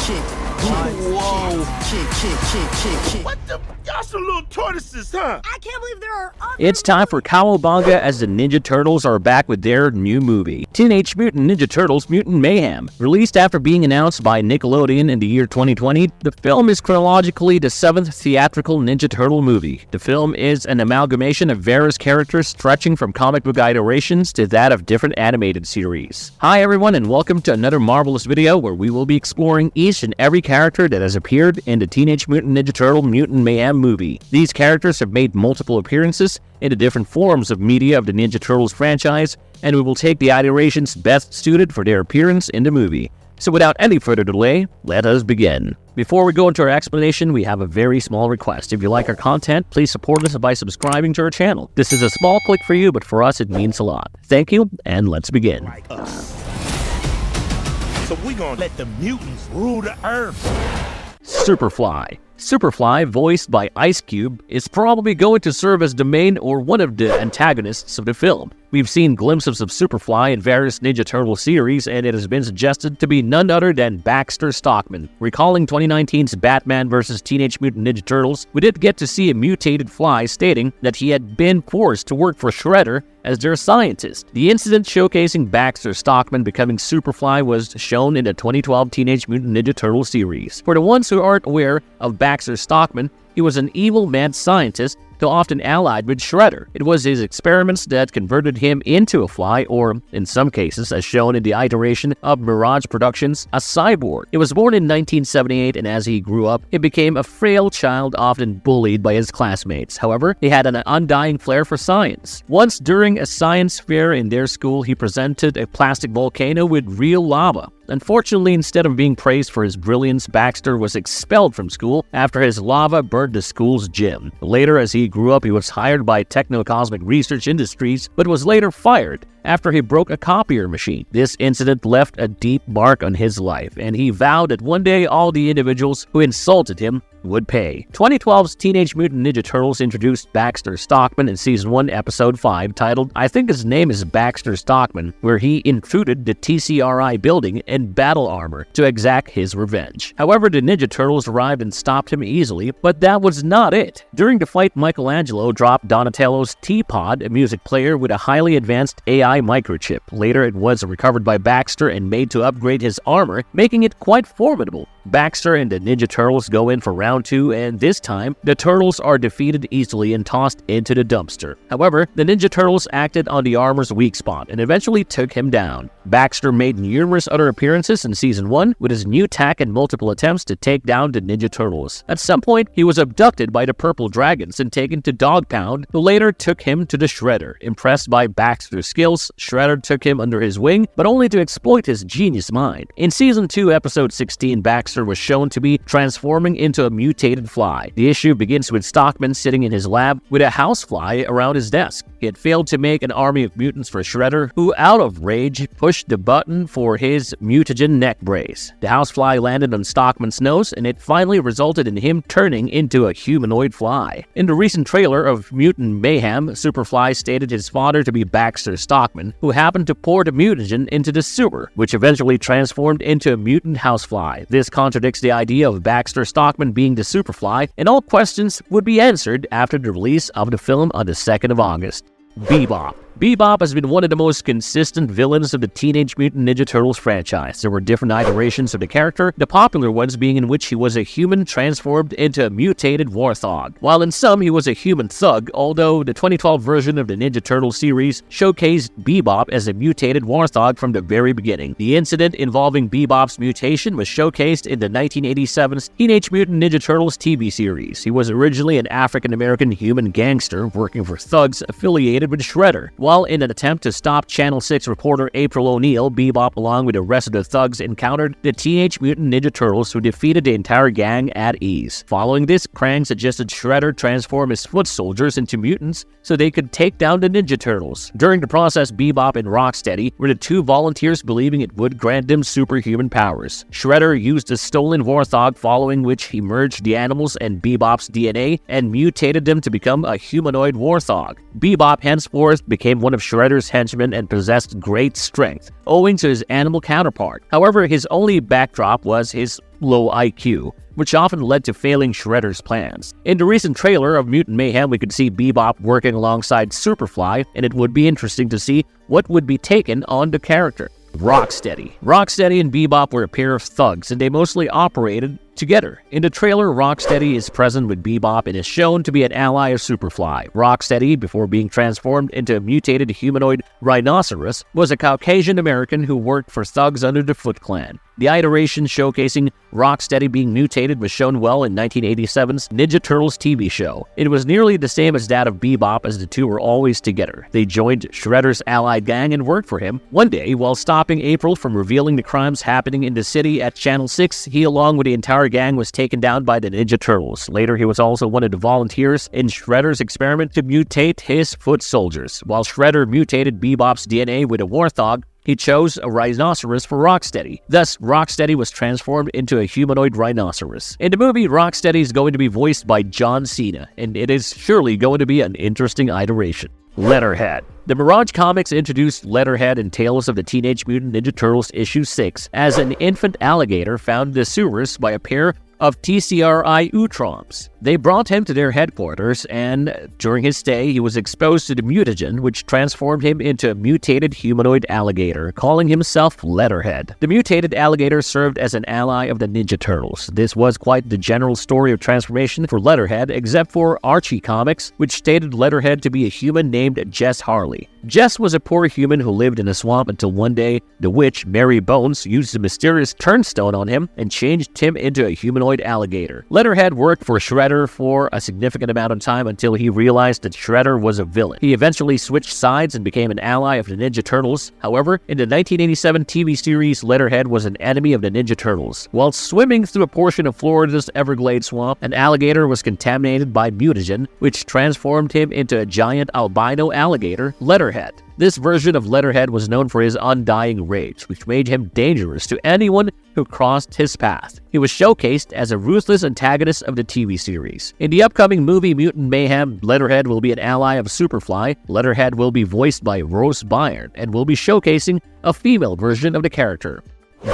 What the? Y'all some little tortoises, huh? I can't believe there are other... It's time for Cowabunga as the Ninja Turtles are back with their new movie, Teenage Mutant Ninja Turtles Mutant Mayhem. Released after being announced by Nickelodeon in the year 2020, the film is chronologically the 7th theatrical Ninja Turtle movie. The film is an amalgamation of various characters stretching from comic book iterations to that of different animated series. Hi everyone, and welcome to another marvelous video where we will be exploring each and every character that has appeared in the Teenage Mutant Ninja Turtle Mutant Mayhem movie. These characters have made multiple appearances in the different forms of media of the Ninja Turtles franchise, and we will take the iterations best suited for their appearance in the movie. So without any further delay, let us begin. Before we go into our explanation, we have a very small request. If you like our content, please support us by subscribing to our channel. This is a small click for you, but for us it means a lot. Thank you, and let's begin. So we gonna let the mutants rule the earth. Superfly. Superfly, voiced by Ice Cube, is probably going to serve as the main or one of the antagonists of the film. We've seen glimpses of Superfly in various Ninja Turtle series, and it has been suggested to be none other than Baxter Stockman. Recalling 2019's Batman vs. Teenage Mutant Ninja Turtles, we did get to see a mutated Fly stating that he had been forced to work for Shredder as their scientist. The incident showcasing Baxter Stockman becoming Superfly was shown in the 2012 Teenage Mutant Ninja Turtle series. For the ones who aren't aware of Baxter Stockman, he was an evil mad scientist who often allied with Shredder. It was his experiments that converted him into a fly, or in some cases, as shown in the iteration of Mirage Productions, a cyborg. He was born in 1978, and as he grew up, he became a frail child often bullied by his classmates. However, he had an undying flair for science. Once during a science fair in their school, he presented a plastic volcano with real lava. Unfortunately, instead of being praised for his brilliance, Baxter was expelled from school after his lava burned the school's gym. Later, as he grew up, he was hired by Techno-Cosmic Research Industries, but was later fired after he broke a copier machine. This incident left a deep mark on his life, and he vowed that one day all the individuals who insulted him would pay. 2012's Teenage Mutant Ninja Turtles introduced Baxter Stockman in Season 1, Episode 5, titled, I think his name is Baxter Stockman, where he intruded the TCRI building in battle armor to exact his revenge. However, the Ninja Turtles arrived and stopped him easily, but that was not it. During the fight, Michelangelo dropped Donatello's T-Pod, a music player with a highly advanced AI microchip. Later, it was recovered by Baxter and made to upgrade his armor, making it quite formidable. Baxter and the Ninja Turtles go in for round 2, and this time, the Turtles are defeated easily and tossed into the dumpster. However, the Ninja Turtles acted on the armor's weak spot and eventually took him down. Baxter made numerous other appearances in Season 1 with his new tack and multiple attempts to take down the Ninja Turtles. At some point, he was abducted by the Purple Dragons and taken to Dog Pound, who later took him to the Shredder. Impressed by Baxter's skills, Shredder took him under his wing, but only to exploit his genius mind. In Season 2, Episode 16, Baxter was shown to be transforming into a mutated fly. The issue begins with Stockman sitting in his lab with a housefly around his desk. He had failed to make an army of mutants for Shredder, who, out of rage, pushed the button for his mutagen neck brace. The housefly landed on Stockman's nose, and it finally resulted in him turning into a humanoid fly. In the recent trailer of Mutant Mayhem, Superfly stated his father to be Baxter Stockman, who happened to pour the mutagen into the sewer, which eventually transformed into a mutant housefly. This contradicts the idea of Baxter Stockman being the Superfly, and all questions would be answered after the release of the film on the 2nd of August. Bebop. Bebop has been one of the most consistent villains of the Teenage Mutant Ninja Turtles franchise. There were different iterations of the character, the popular ones being in which he was a human transformed into a mutated warthog, while in some he was a human thug, although the 2012 version of the Ninja Turtles series showcased Bebop as a mutated warthog from the very beginning. The incident involving Bebop's mutation was showcased in the 1987's Teenage Mutant Ninja Turtles TV series. He was originally an African-American human gangster working for thugs affiliated with Shredder. While in an attempt to stop Channel 6 reporter April O'Neil, Bebop, along with the rest of the thugs, encountered the Teenage Mutant Ninja Turtles, who defeated the entire gang at ease. Following this, Krang suggested Shredder transform his foot soldiers into mutants so they could take down the Ninja Turtles. During the process, Bebop and Rocksteady were the two volunteers believing it would grant them superhuman powers. Shredder used a stolen warthog, following which he merged the animals and Bebop's DNA and mutated them to become a humanoid warthog. Bebop henceforth became became one of Shredder's henchmen and possessed great strength, owing to his animal counterpart. However, his only backdrop was his low IQ, which often led to failing Shredder's plans. In the recent trailer of Mutant Mayhem, we could see Bebop working alongside Superfly, and it would be interesting to see what would be taken on the character. Rocksteady. Rocksteady and Bebop were a pair of thugs, and they mostly operated together. In the trailer, Rocksteady is present with Bebop and is shown to be an ally of Superfly. Rocksteady, before being transformed into a mutated humanoid rhinoceros, was a Caucasian American who worked for thugs under the Foot Clan. The iteration showcasing Rocksteady being mutated was shown well in 1987's Ninja Turtles TV show. It was nearly the same as that of Bebop, as the two were always together. They joined Shredder's allied gang and worked for him. One day, while stopping April from revealing the crimes happening in the city at Channel 6, he, along with the entire gang, was taken down by the Ninja Turtles. Later, he was also one of the volunteers in Shredder's experiment to mutate his foot soldiers. While Shredder mutated Bebop's DNA with a warthog, he chose a rhinoceros for Rocksteady. Thus, Rocksteady was transformed into a humanoid rhinoceros. In the movie, Rocksteady is going to be voiced by John Cena, and it is surely going to be an interesting iteration. Letterhead. The Mirage Comics introduced Letterhead in Tales of the Teenage Mutant Ninja Turtles issue 6 as an infant alligator found in the sewers by a pair of TCRI Utroms. They brought him to their headquarters, and during his stay, he was exposed to the mutagen, which transformed him into a mutated humanoid alligator, calling himself Letterhead. The mutated alligator served as an ally of the Ninja Turtles. This was quite the general story of transformation for Letterhead, except for Archie Comics, which stated Letterhead to be a human named Jess Harley. Jess was a poor human who lived in a swamp until one day, the witch, Mary Bones, used a mysterious turnstone on him and changed him into a humanoid alligator. Letterhead worked for Shredder for a significant amount of time until he realized that Shredder was a villain. He eventually switched sides and became an ally of the Ninja Turtles. However, in the 1987 TV series, Letterhead was an enemy of the Ninja Turtles. While swimming through a portion of Florida's Everglades swamp, an alligator was contaminated by mutagen, which transformed him into a giant albino alligator, Letterhead. This version of Letterhead was known for his undying rage, which made him dangerous to anyone who crossed his path. He was showcased as a ruthless antagonist of the TV series. In the upcoming movie Mutant Mayhem, Letterhead will be an ally of Superfly. Letterhead will be voiced by Rose Byrne and will be showcasing a female version of the character.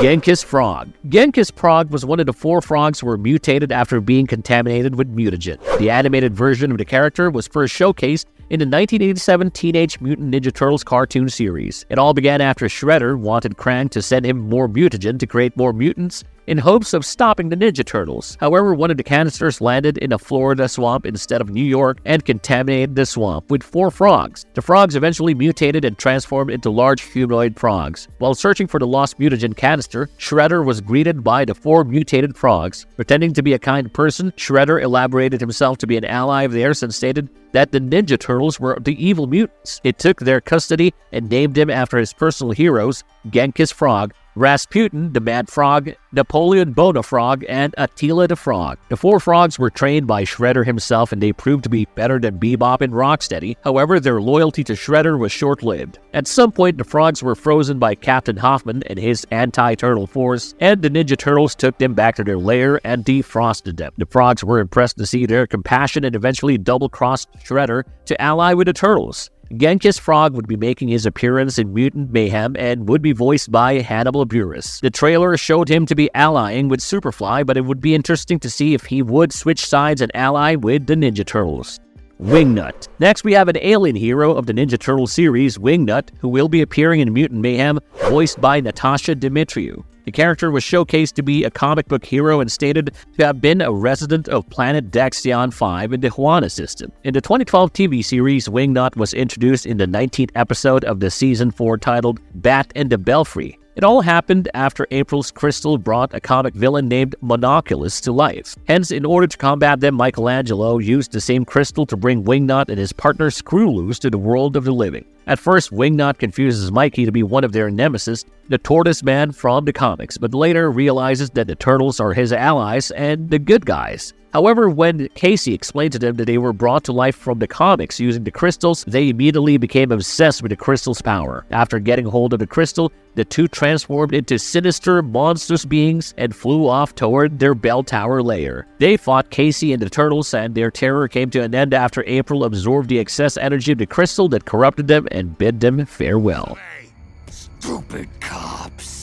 Genghis Frog. Genghis Frog was one of the 4 frogs who were mutated after being contaminated with mutagen. The animated version of the character was first showcased in the 1987 Teenage Mutant Ninja Turtles cartoon series. It all began after Shredder wanted Krang to send him more mutagen to create more mutants in hopes of stopping the Ninja Turtles. However, one of the canisters landed in a Florida swamp instead of New York and contaminated the swamp with 4 frogs. The frogs eventually mutated and transformed into large humanoid frogs. While searching for the lost mutagen canister, Shredder was greeted by the 4 mutated frogs. Pretending to be a kind person, Shredder elaborated himself to be an ally of theirs and stated that the Ninja Turtles were the evil mutants. It took their custody and named him after his personal heroes, Genghis Frog, Rasputin, the Mad Frog, Napoleon Bonafrog, and Attila the Frog. The 4 frogs were trained by Shredder himself, and they proved to be better than Bebop and Rocksteady. However, their loyalty to Shredder was short-lived. At some point, the frogs were frozen by Captain Hoffman and his anti-turtle force, and the Ninja Turtles took them back to their lair and defrosted them. The frogs were impressed to see their compassion and eventually double-crossed Shredder to ally with the Turtles. Genghis Frog would be making his appearance in Mutant Mayhem and would be voiced by Hannibal Buress. The trailer showed him to be allying with Superfly, but it would be interesting to see if he would switch sides and ally with the Ninja Turtles. Wingnut. Next, we have an alien hero of the Ninja Turtle series, Wingnut, who will be appearing in Mutant Mayhem, voiced by Natasha Dimitriou. The character was showcased to be a comic book hero and stated to have been a resident of planet Daxion 5 in the Juana system. In the 2012 TV series, Wingnut was introduced in the 19th episode of the Season 4 titled Bat and the Belfry. It all happened after April's Crystal brought a comic villain named Monoculus to life. Hence, in order to combat them, Michelangelo used the same crystal to bring Wingnut and his partner Screwloose to the world of the living. At first, Wingnut confuses Mikey to be one of their nemesis, the tortoise man from the comics, but later realizes that the turtles are his allies and the good guys. However, when Casey explained to them that they were brought to life from the comics using the crystals, they immediately became obsessed with the crystal's power. After getting hold of the crystal, the two transformed into sinister, monstrous beings and flew off toward their bell tower lair. They fought Casey and the turtles, and their terror came to an end after April absorbed the excess energy of the crystal that corrupted them and bid them farewell. Hey, stupid cops.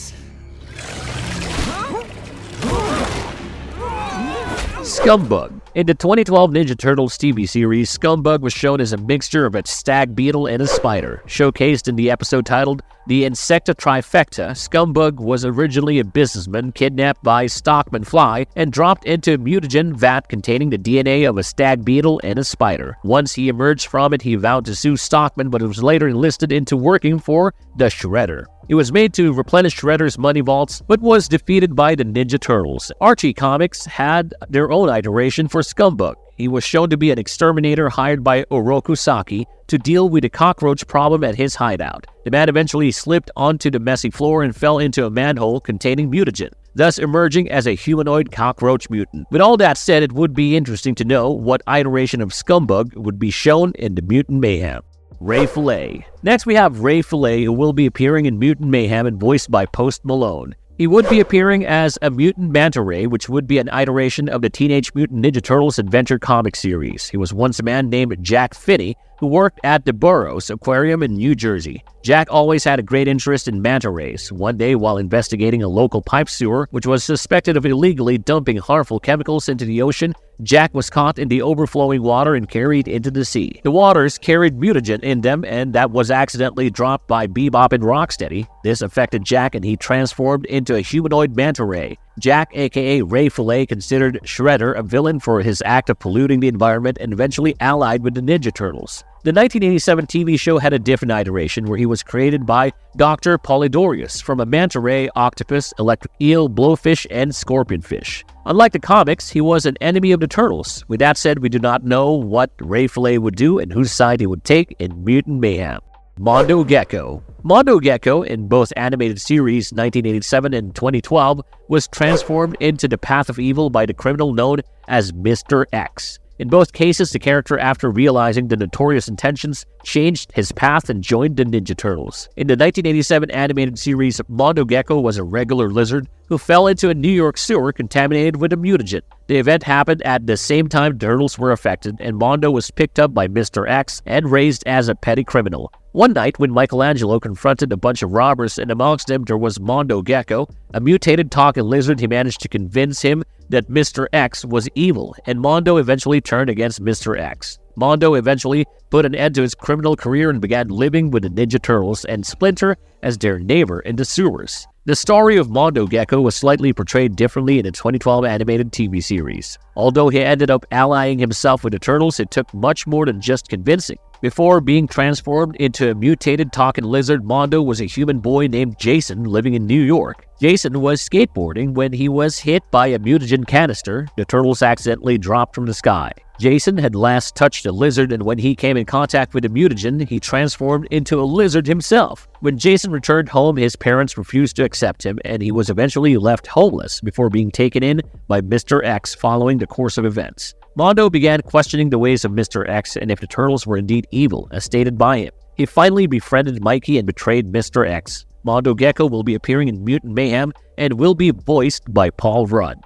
Scumbug. In the 2012 Ninja Turtles TV series, Scumbug was shown as a mixture of a stag beetle and a spider. Showcased in the episode titled The Insecta Trifecta, Scumbug was originally a businessman kidnapped by Stockman Fly and dropped into a mutagen vat containing the DNA of a stag beetle and a spider. Once he emerged from it, he vowed to sue Stockman, but was later enlisted into working for the Shredder. It was made to replenish Shredder's money vaults, but was defeated by the Ninja Turtles. Archie Comics had their own iteration for Scumbug. He was shown to be an exterminator hired by Oroku Saki to deal with the cockroach problem at his hideout. The man eventually slipped onto the messy floor and fell into a manhole containing mutagen, thus emerging as a humanoid cockroach mutant. With all that said, it would be interesting to know what iteration of Scumbug would be shown in the Mutant Mayhem. Ray Fillet. Next we have Ray Fillet, who will be appearing in Mutant Mayhem and voiced by Post Malone. He would be appearing as a mutant manta ray, which would be an iteration of the Teenage Mutant Ninja Turtles adventure comic series. He was once a man named Jack Finney, who worked at the Burroughs Aquarium in New Jersey. Jack always had a great interest in manta rays. One day, while investigating a local pipe sewer, which was suspected of illegally dumping harmful chemicals into the ocean, Jack was caught in the overflowing water and carried into the sea. The waters carried mutagen in them, and that was accidentally dropped by Bebop and Rocksteady. This affected Jack, and he transformed into a humanoid manta ray. Jack, aka Ray Fillet, considered Shredder a villain for his act of polluting the environment and eventually allied with the Ninja Turtles. The 1987 TV show had a different iteration where he was created by Dr. Polydorius from a manta ray, octopus, electric eel, blowfish, and scorpionfish. Unlike the comics, he was an enemy of the Turtles. With that said, we do not know what Ray Fillet would do and whose side he would take in Mutant Mayhem. Mondo Gecko. Mondo Gecko, in both animated series 1987 and 2012, was transformed into the path of evil by the criminal known as Mr. X. In both cases, the character, after realizing the notorious intentions, changed his path and joined the Ninja Turtles. In the 1987 animated series, Mondo Gecko was a regular lizard who fell into a New York sewer contaminated with a mutagen. The event happened at the same time the Turtles were affected, and Mondo was picked up by Mr. X and raised as a petty criminal. One night, when Michelangelo confronted a bunch of robbers and amongst them there was Mondo Gecko, a mutated talking lizard, he managed to convince him that Mr. X was evil, and Mondo eventually turned against Mr. X. Mondo eventually put an end to his criminal career and began living with the Ninja Turtles and Splinter as their neighbor in the sewers. The story of Mondo Gecko was slightly portrayed differently in the 2012 animated TV series. Although he ended up allying himself with the Turtles, it took much more than just convincing. Before being transformed into a mutated talking lizard, Mondo was a human boy named Jason living in New York. Jason was skateboarding when he was hit by a mutagen canister the Turtles accidentally dropped from the sky. Jason had last touched a lizard, and when he came in contact with the mutagen, he transformed into a lizard himself. When Jason returned home, his parents refused to accept him, and he was eventually left homeless before being taken in by Mr. X following the course of events. Mondo began questioning the ways of Mr. X and if the Turtles were indeed evil, as stated by him. He finally befriended Mikey and betrayed Mr. X. Mondo Gecko will be appearing in Mutant Mayhem and will be voiced by Paul Rudd.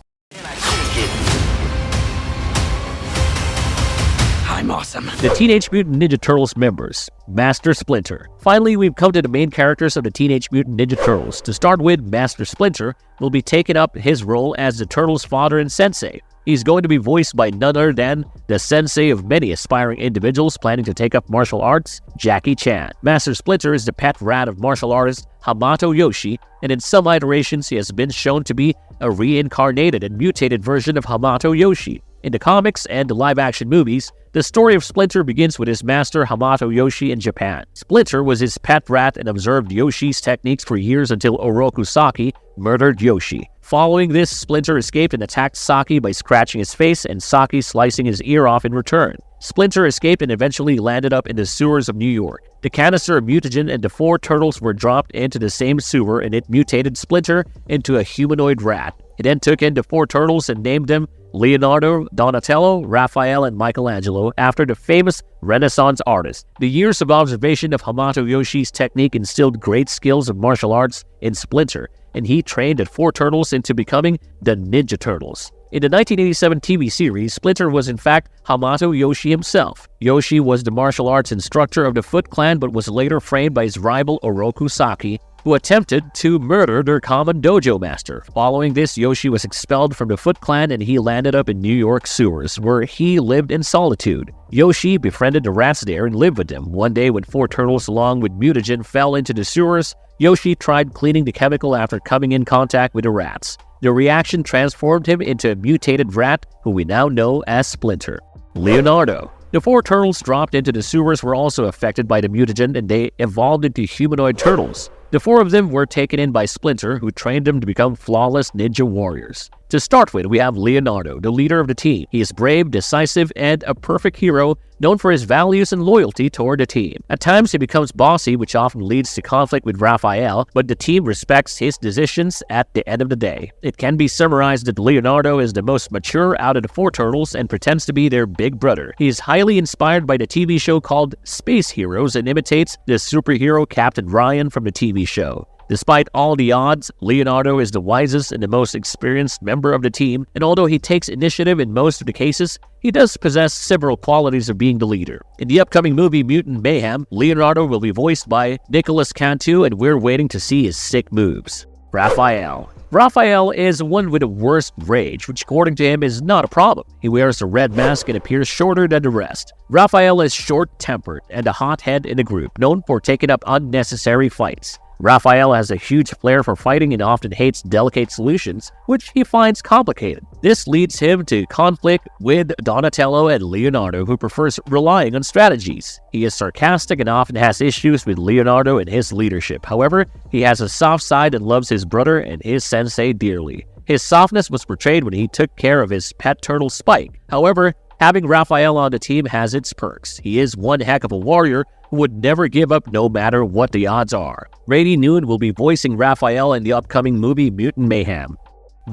I'm awesome. The Teenage Mutant Ninja Turtles members. Master Splinter. Finally, we've come to the main characters of the Teenage Mutant Ninja Turtles. To start with, Master Splinter will be taking up his role as the Turtles' father and sensei. He's going to be voiced by none other than the sensei of many aspiring individuals planning to take up martial arts, Jackie Chan. Master Splinter is the pet rat of martial artist Hamato Yoshi, and in some iterations he has been shown to be a reincarnated and mutated version of Hamato Yoshi. In the comics and the live-action movies, the story of Splinter begins with his master Hamato Yoshi in Japan. Splinter was his pet rat and observed Yoshi's techniques for years until Oroku Saki murdered Yoshi. Following this, Splinter escaped and attacked Saki by scratching his face and Saki slicing his ear off in return. Splinter escaped and eventually landed up in the sewers of New York. The canister of mutagen and the 4 turtles were dropped into the same sewer, and it mutated Splinter into a humanoid rat. It then took in the 4 turtles and named them Leonardo, Donatello, Raphael, and Michelangelo after the famous Renaissance artists. The years of observation of Hamato Yoshi's technique instilled great skills of martial arts in Splinter, and he trained the 4 turtles into becoming the Ninja Turtles. In the 1987 TV series, Splinter was in fact Hamato Yoshi himself. Yoshi was the martial arts instructor of the Foot Clan but was later framed by his rival Oroku Saki, who attempted to murder their common dojo master. Following this, Yoshi was expelled from the Foot Clan and he landed up in New York sewers, where he lived in solitude. Yoshi befriended the rats there and lived with them. One day when 4 turtles along with mutagen fell into the sewers, Yoshi tried cleaning the chemical after coming in contact with the rats. The reaction transformed him into a mutated rat who we now know as Splinter. Leonardo. The 4 turtles dropped into the sewers were also affected by the mutagen and they evolved into humanoid turtles. The 4 of them were taken in by Splinter, who trained them to become flawless ninja warriors. To start with, we have Leonardo, the leader of the team. He is brave, decisive, and a perfect hero, known for his values and loyalty toward the team. At times, he becomes bossy, which often leads to conflict with Raphael, but the team respects his decisions at the end of the day. It can be summarized that Leonardo is the most mature out of the 4 turtles and pretends to be their big brother. He is highly inspired by the TV show called Space Heroes and imitates the superhero Captain Ryan from the TV show. Despite all the odds, Leonardo is the wisest and the most experienced member of the team, and although he takes initiative in most of the cases, he does possess several qualities of being the leader. In the upcoming movie Mutant Mayhem, Leonardo will be voiced by Nicolas Cantu, and we're waiting to see his sick moves. Raphael. Raphael is one with the worst rage, which according to him is not a problem. He wears a red mask and appears shorter than the rest. Raphael is short-tempered and a hothead in the group, known for taking up unnecessary fights. Raphael has a huge flair for fighting and often hates delicate solutions, which he finds complicated. This leads him to conflict with Donatello and Leonardo, who prefers relying on strategies. He is sarcastic and often has issues with Leonardo and his leadership. However, he has a soft side and loves his brother and his sensei dearly. His softness was portrayed when he took care of his pet turtle Spike. However, having Raphael on the team has its perks. He is one heck of a warrior who would never give up no matter what the odds are. Rainy Noon will be voicing Raphael in the upcoming movie Mutant Mayhem.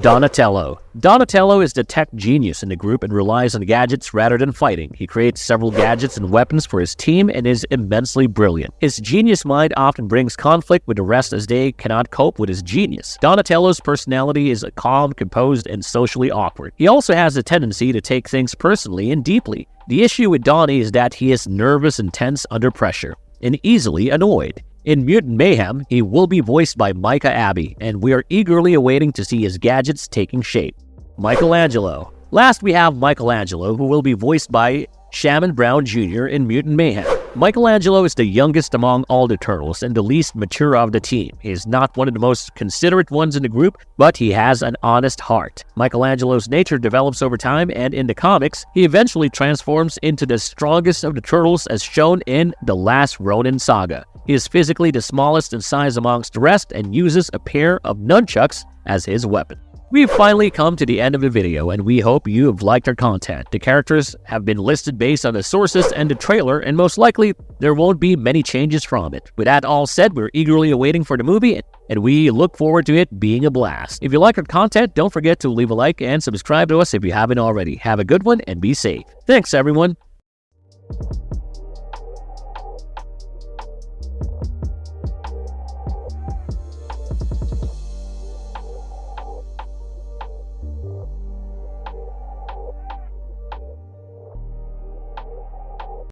Donatello. Donatello is the tech genius in the group and relies on gadgets rather than fighting. He creates several gadgets and weapons for his team and is immensely brilliant. His genius mind often brings conflict with the rest as they cannot cope with his genius. Donatello's personality is calm, composed, and socially awkward. He also has a tendency to take things personally and deeply. The issue with Donnie is that he is nervous and tense under pressure, and easily annoyed. In Mutant Mayhem, he will be voiced by Micah Abbey, and we are eagerly awaiting to see his gadgets taking shape. Michelangelo. Last, we have Michelangelo, who will be voiced by Shamon Brown Jr. in Mutant Mayhem. Michelangelo is the youngest among all the turtles and the least mature of the team. He is not one of the most considerate ones in the group, but he has an honest heart. Michelangelo's nature develops over time, and in the comics, he eventually transforms into the strongest of the turtles as shown in The Last Ronin saga. He is physically the smallest in size amongst the rest and uses a pair of nunchucks as his weapon. We've finally come to the end of the video, and we hope you have liked our content. The characters have been listed based on the sources and the trailer, and most likely, there won't be many changes from it. With that all said, we're eagerly awaiting for the movie, and we look forward to it being a blast. If you like our content, don't forget to leave a like and subscribe to us if you haven't already. Have a good one, and be safe. Thanks, everyone.